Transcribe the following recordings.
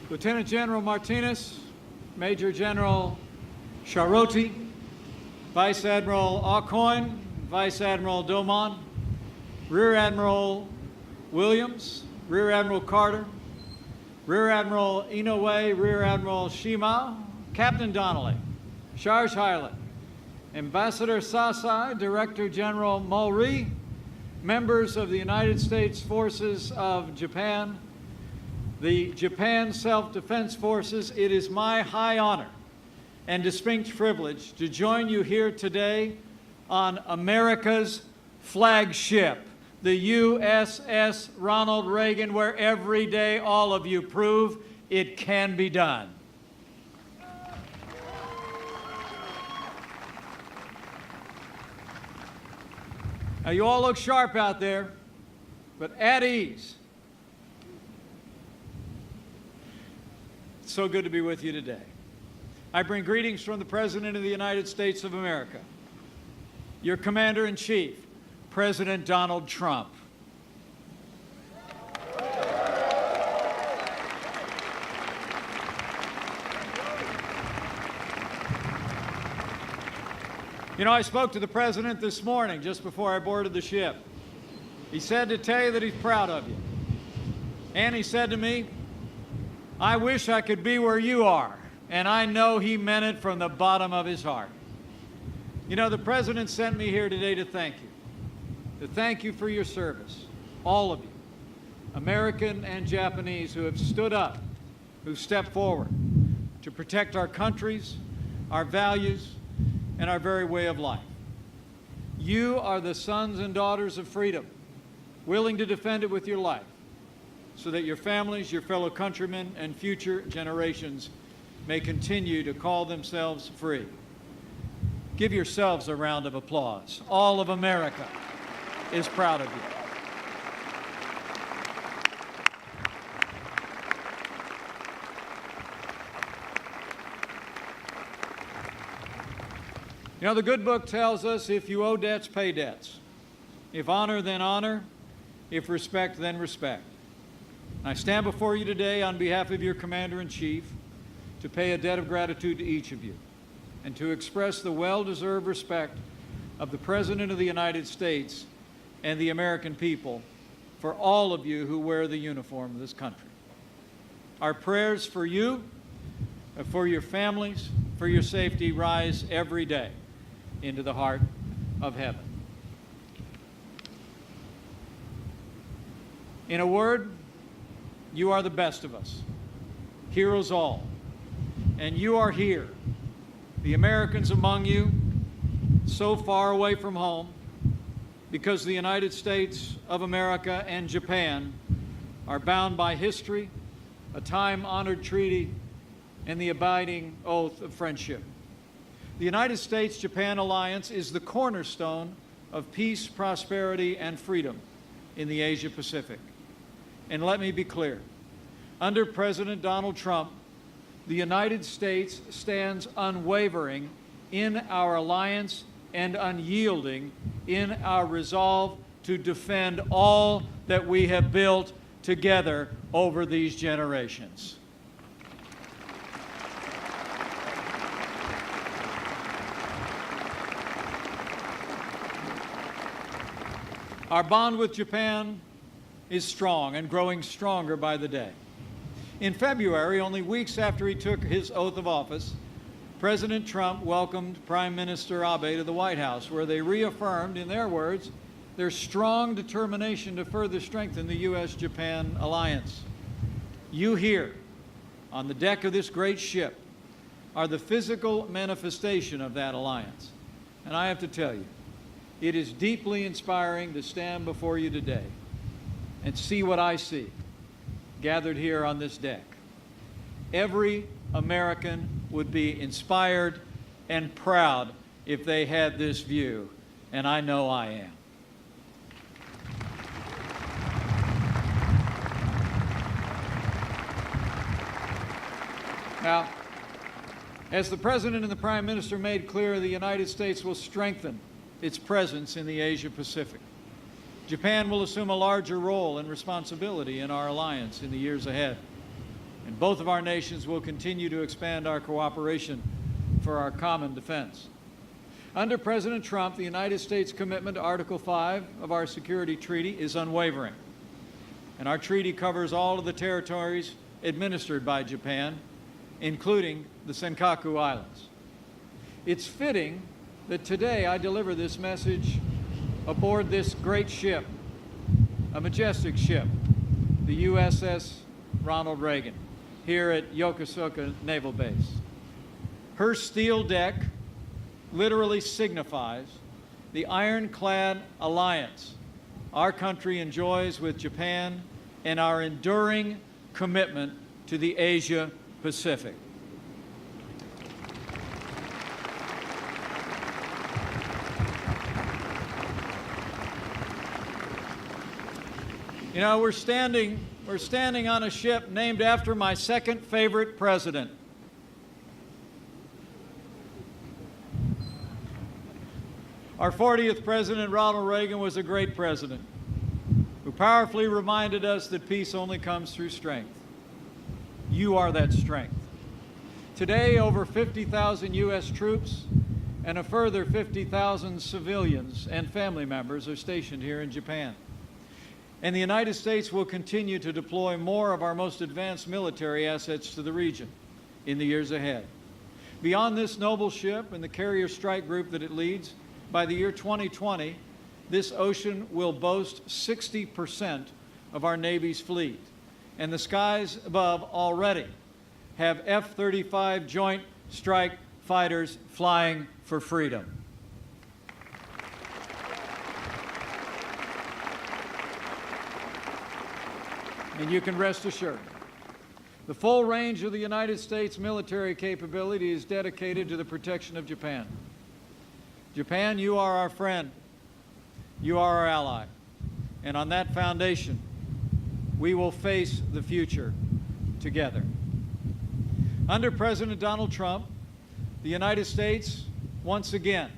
Lieutenant General Martinez, Major General Charoti, Vice Admiral Aucoin, Vice Admiral Domon, Rear Admiral Williams, Rear Admiral Carter, Rear Admiral Inoue, Rear Admiral Shima, Captain Donnelly, Charge Hyland, Ambassador Sasai, Director General Mulry, members of the United States Forces of Japan, the Japan Self-Defense Forces, it is my high honor and distinct privilege to join you here today on America's flagship, the USS Ronald Reagan, where every day all of you prove it can be done. Now, you all look sharp out there, but at ease. It's so good to be with you today. I bring greetings from the President of the United States of America, your Commander-in-Chief, President Donald Trump. You know, I spoke to the President this morning just before I boarded the ship. He said to tell you that he's proud of you. And he said to me, I wish I could be where you are. And I know he meant it from the bottom of his heart. You know, the President sent me here today to thank you. To thank you for your service, all of you, American and Japanese, who have stood up, who stepped forward to protect our countries, our values, and our very way of life. You are the sons and daughters of freedom, willing to defend it with your life, so that your families, your fellow countrymen, and future generations may continue to call themselves free. Give yourselves a round of applause. All of America is proud of you. You know, the good book tells us if you owe debts, pay debts. If honor, then honor. If respect, then respect. I stand before you today on behalf of your Commander-in-Chief to pay a debt of gratitude to each of you and to express the well-deserved respect of the President of the United States and the American people for all of you who wear the uniform of this country. Our prayers for you, for your families, for your safety rise every day into the heart of heaven. In a word, you are the best of us, heroes all, and you are here, the Americans among you, so far away from home, because the United States of America and Japan are bound by history, a time-honored treaty, and the abiding oath of friendship. The United States-Japan alliance is the cornerstone of peace, prosperity, and freedom in the Asia-Pacific. And let me be clear, under President Donald Trump, the United States stands unwavering in our alliance and unyielding in our resolve to defend all that we have built together over these generations. Our bond with Japan is strong and growing stronger by the day. In February, only weeks after he took his oath of office, President Trump welcomed Prime Minister Abe to the White House, where they reaffirmed, in their words, their strong determination to further strengthen the U.S.-Japan alliance. You here, on the deck of this great ship, are the physical manifestation of that alliance. And I have to tell you, it is deeply inspiring to stand before you today and see what I see gathered here on this deck. Every American would be inspired and proud if they had this view, and I know I am. Now, as the President and the Prime Minister made clear, the United States will strengthen its presence in the Asia-Pacific. Japan will assume a larger role and responsibility in our alliance in the years ahead. And both of our nations will continue to expand our cooperation for our common defense. Under President Trump, the United States' commitment to Article 5 of our security treaty is unwavering. And our treaty covers all of the territories administered by Japan, including the Senkaku Islands. It's fitting that today I deliver this message aboard this great ship, a majestic ship, the USS Ronald Reagan, here at Yokosuka Naval Base. Her steel deck literally signifies the ironclad alliance our country enjoys with Japan and our enduring commitment to the Asia Pacific. You know, we're standing on a ship named after my second favorite president. Our 40th president, Ronald Reagan, was a great president who powerfully reminded us that peace only comes through strength. You are that strength. Today, over 50,000 U.S. troops and a further 50,000 civilians and family members are stationed here in Japan. And the United States will continue to deploy more of our most advanced military assets to the region in the years ahead. Beyond this noble ship and the carrier strike group that it leads, by the year 2020, this ocean will boast 60% of our Navy's fleet. And the skies above already have F-35 Joint Strike Fighters flying for freedom. And you can rest assured, the full range of the United States military capability is dedicated to the protection of Japan. Japan, you are our friend. You are our ally. And on that foundation, we will face the future together. Under President Donald Trump, the United States, once again,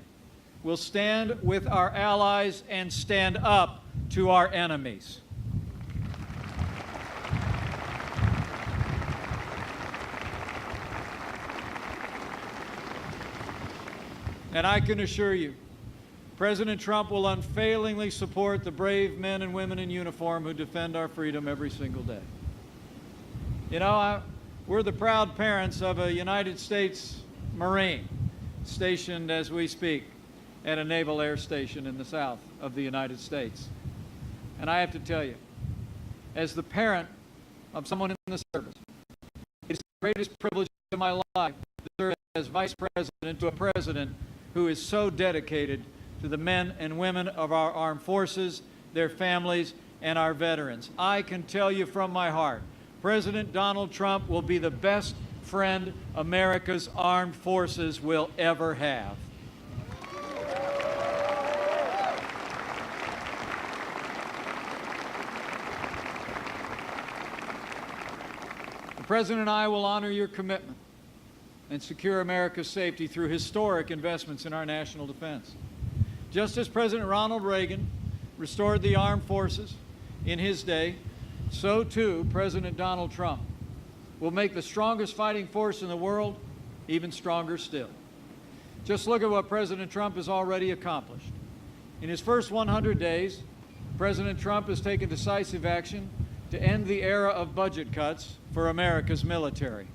will stand with our allies and stand up to our enemies. And I can assure you, President Trump will unfailingly support the brave men and women in uniform who defend our freedom every single day. You know, we're the proud parents of a United States Marine stationed as we speak at a naval air station in the south of the United States. And I have to tell you, as the parent of someone in the service, it's the greatest privilege of my life to serve as Vice President to a president who is so dedicated to the men and women of our armed forces, their families, and our veterans. I can tell you from my heart, President Donald Trump will be the best friend America's armed forces will ever have. The President and I will honor your commitment and secure America's safety through historic investments in our national defense. Just as President Ronald Reagan restored the armed forces in his day, so too President Donald Trump will make the strongest fighting force in the world even stronger still. Just look at what President Trump has already accomplished. In his first 100 days, President Trump has taken decisive action to end the era of budget cuts for America's military.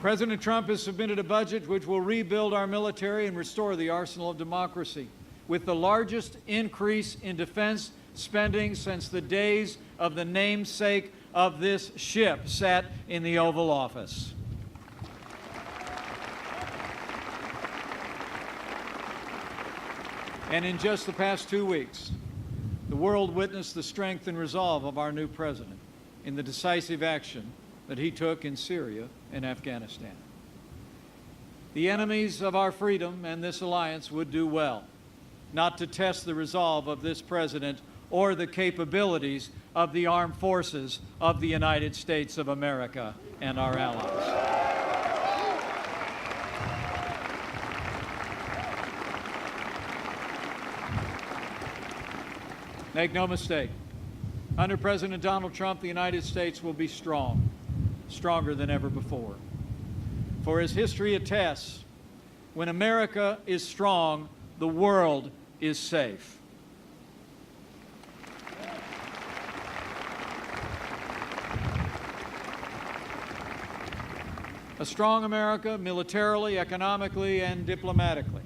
President Trump has submitted a budget which will rebuild our military and restore the arsenal of democracy, with the largest increase in defense spending since the days of the namesake of this ship sat in the Oval Office. And in just the past 2 weeks, the world witnessed the strength and resolve of our new president in the decisive action that he took in Syria and Afghanistan. The enemies of our freedom and this alliance would do well not to test the resolve of this president or the capabilities of the armed forces of the United States of America and our allies. Make no mistake, under President Donald Trump, the United States will be strong, stronger than ever before. For as history attests, when America is strong, the world is safe. A strong America, militarily, economically, and diplomatically,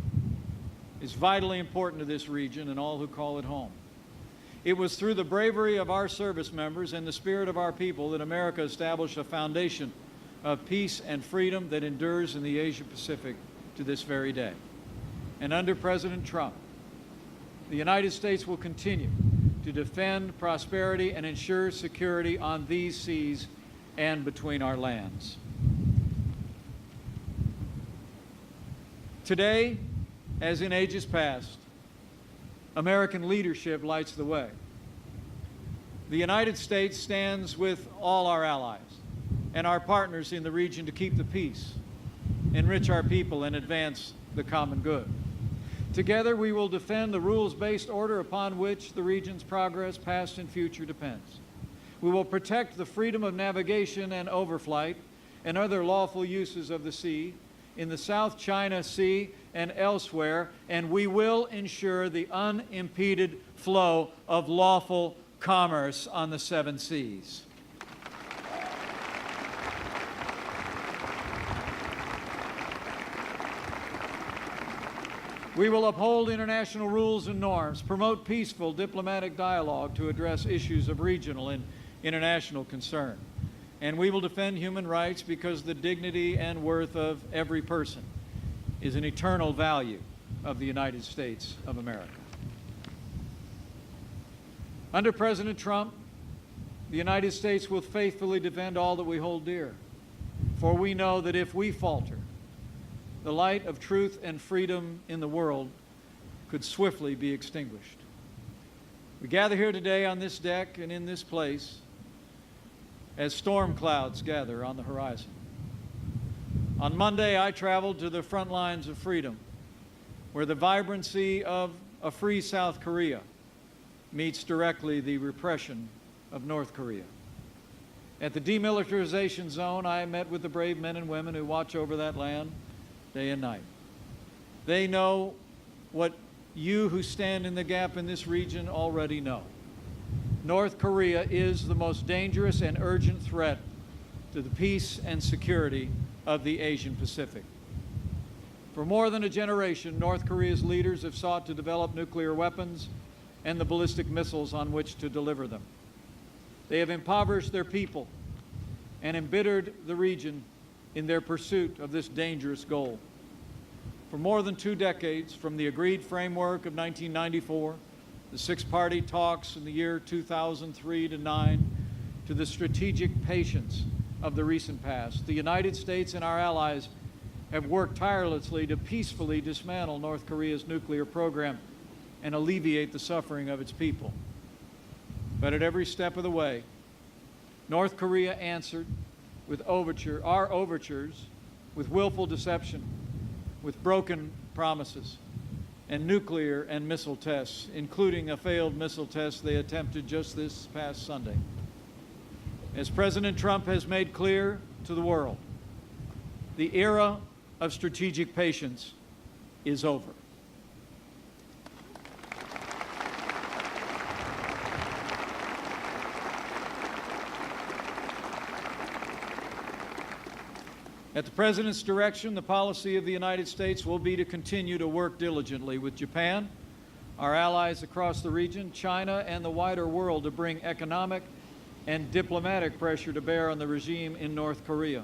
is vitally important to this region and all who call it home. It was through the bravery of our service members and the spirit of our people that America established a foundation of peace and freedom that endures in the Asia-Pacific to this very day. And under President Trump, the United States will continue to defend prosperity and ensure security on these seas and between our lands. Today, as in ages past, American leadership lights the way. The United States stands with all our allies and our partners in the region to keep the peace, enrich our people, and advance the common good. Together, we will defend the rules-based order upon which the region's progress, past and future, depends. We will protect the freedom of navigation and overflight and other lawful uses of the sea in the South China Sea and elsewhere, and we will ensure the unimpeded flow of lawful commerce on the 7 seas. We will uphold international rules and norms, promote peaceful diplomatic dialogue to address issues of regional and international concern. And we will defend human rights because the dignity and worth of every person is an eternal value of the United States of America. Under President Trump, the United States will faithfully defend all that we hold dear, for we know that if we falter, the light of truth and freedom in the world could swiftly be extinguished. We gather here today on this deck and in this place as storm clouds gather on the horizon. On Monday, I traveled to the front lines of freedom, where the vibrancy of a free South Korea meets directly the repression of North Korea. At the demilitarization zone, I met with the brave men and women who watch over that land day and night. They know what you who stand in the gap in this region already know. North Korea is the most dangerous and urgent threat to the peace and security of the Asian Pacific. For more than a generation, North Korea's leaders have sought to develop nuclear weapons and the ballistic missiles on which to deliver them. They have impoverished their people and embittered the region in their pursuit of this dangerous goal. For more than 2 decades, from the agreed framework of 1994, the 6-party talks in the year 2003 to 9, to the strategic patience of the recent past, the United States and our allies have worked tirelessly to peacefully dismantle North Korea's nuclear program and alleviate the suffering of its people. But at every step of the way, North Korea answered with our overtures, with willful deception, with broken promises, and nuclear and missile tests, including a failed missile test they attempted just this past Sunday. As President Trump has made clear to the world, the era of strategic patience is over. At the President's direction, the policy of the United States will be to continue to work diligently with Japan, our allies across the region, China, and the wider world to bring economic and diplomatic pressure to bear on the regime in North Korea.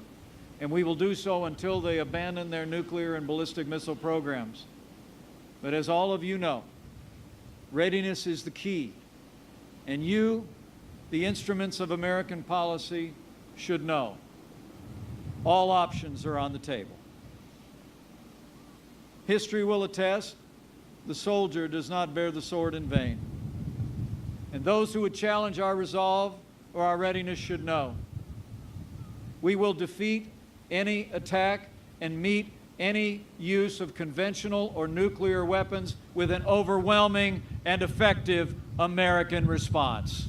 And we will do so until they abandon their nuclear and ballistic missile programs. But as all of you know, readiness is the key, and you, the instruments of American policy, should know. All options are on the table. History will attest, the soldier does not bear the sword in vain. And those who would challenge our resolve or our readiness should know. We will defeat any attack and meet any use of conventional or nuclear weapons with an overwhelming and effective American response.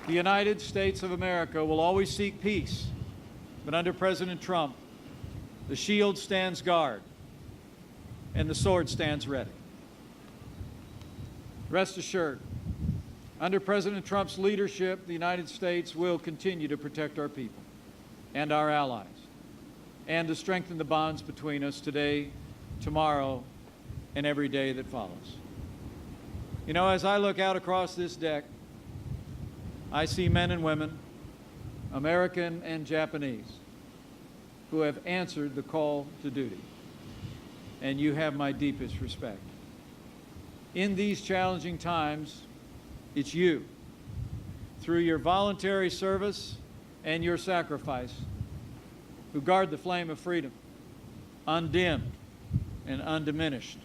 The United States of America will always seek peace, but under President Trump, the shield stands guard and the sword stands ready. Rest assured, under President Trump's leadership, the United States will continue to protect our people and our allies, and to strengthen the bonds between us today, tomorrow, and every day that follows. You know, as I look out across this deck, I see men and women, American and Japanese, who have answered the call to duty, and you have my deepest respect. In these challenging times, it's you, through your voluntary service and your sacrifice, who guard the flame of freedom, undimmed and undiminished,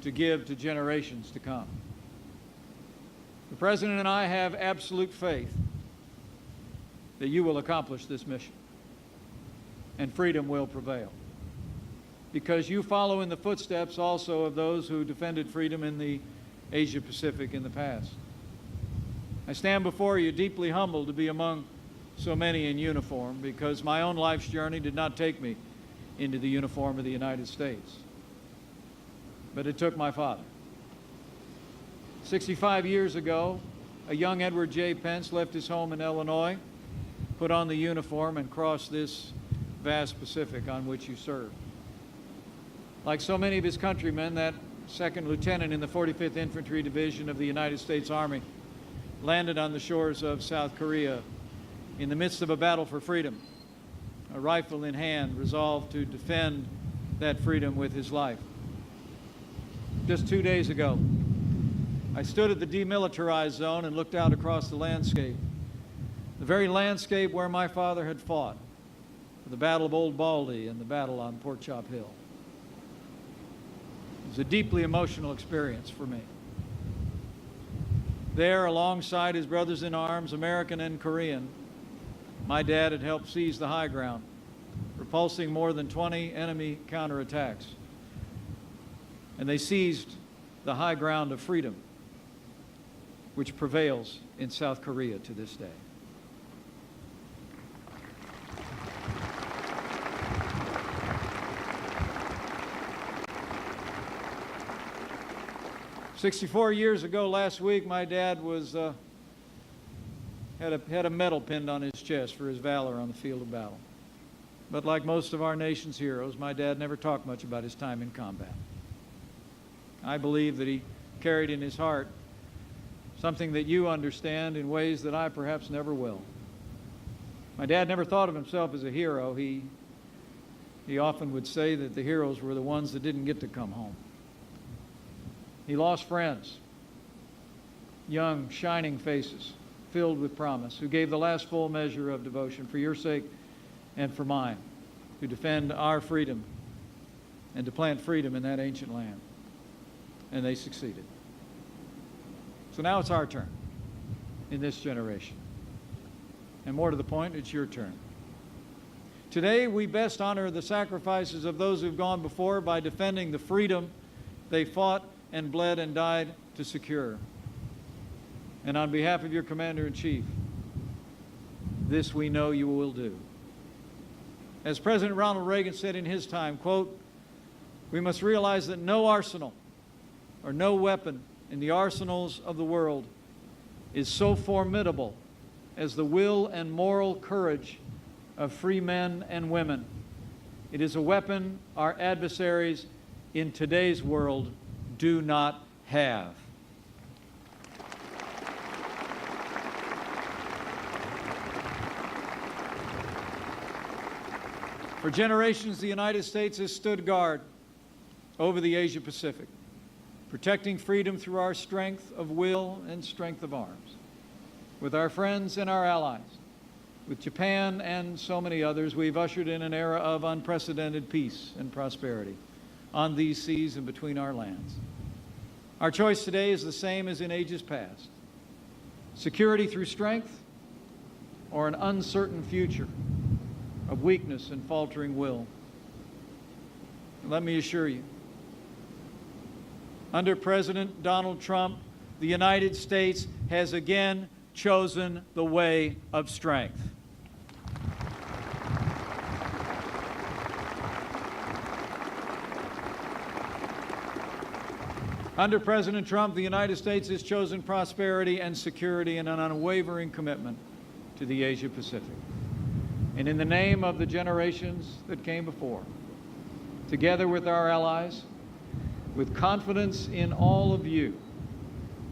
to give to generations to come. The President and I have absolute faith that you will accomplish this mission, and freedom will prevail, because you follow in the footsteps also of those who defended freedom in the Asia Pacific in the past. I stand before you deeply humbled to be among so many in uniform, because my own life's journey did not take me into the uniform of the United States, but it took my father. 65 years ago, a young Edward J. Pence left his home in Illinois, put on the uniform, and crossed this vast Pacific on which you served. Like so many of his countrymen, that second lieutenant in the 45th Infantry Division of the United States Army landed on the shores of South Korea in the midst of a battle for freedom, a rifle in hand, resolved to defend that freedom with his life. Just 2 days ago, I stood at the demilitarized zone and looked out across the landscape, the very landscape where my father had fought for the Battle of Old Baldy and the battle on Pork Chop Hill. It was a deeply emotional experience for me. There, alongside his brothers in arms, American and Korean, my dad had helped seize the high ground, repulsing more than 20 enemy counterattacks. And they seized the high ground of freedom, which prevails in South Korea to this day. "64 years ago last week, my dad had a medal pinned on his chest for his valor on the field of battle. But like most of our nation's heroes, my dad never talked much about his time in combat. I believe that he carried in his heart something that you understand in ways that I perhaps never will. My dad never thought of himself as a hero. He often would say that the heroes were the ones that didn't get to come home. He lost friends, young, shining faces, filled with promise, who gave the last full measure of devotion for your sake and for mine, to defend our freedom and to plant freedom in that ancient land. And they succeeded. So now it's our turn in this generation. And more to the point, it's your turn. Today, we best honor the sacrifices of those who've gone before by defending the freedom they fought and bled and died to secure. And on behalf of your Commander-in-Chief, this we know you will do. As President Ronald Reagan said in his time, quote, "We must realize that no arsenal or no weapon in the arsenals of the world is so formidable as the will and moral courage of free men and women. It is a weapon our adversaries in today's world do not have." For generations, the United States has stood guard over the Asia Pacific, protecting freedom through our strength of will and strength of arms. With our friends and our allies, with Japan and so many others, we've ushered in an era of unprecedented peace and prosperity on these seas and between our lands. Our choice today is the same as in ages past: security through strength, or an uncertain future of weakness and faltering will. And let me assure you, under President Donald Trump, the United States has again chosen the way of strength. Under President Trump, the United States has chosen prosperity and security and an unwavering commitment to the Asia-Pacific. And in the name of the generations that came before, together with our allies, with confidence in all of you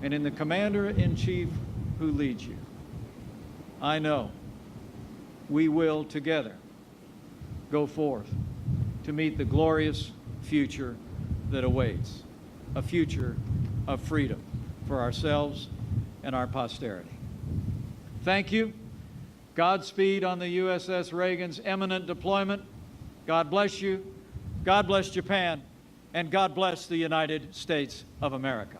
and in the Commander-in-Chief who leads you, I know we will together go forth to meet the glorious future that awaits, a future of freedom for ourselves and our posterity. Thank you. Godspeed on the USS Reagan's imminent deployment. God bless you. God bless Japan. And God bless the United States of America.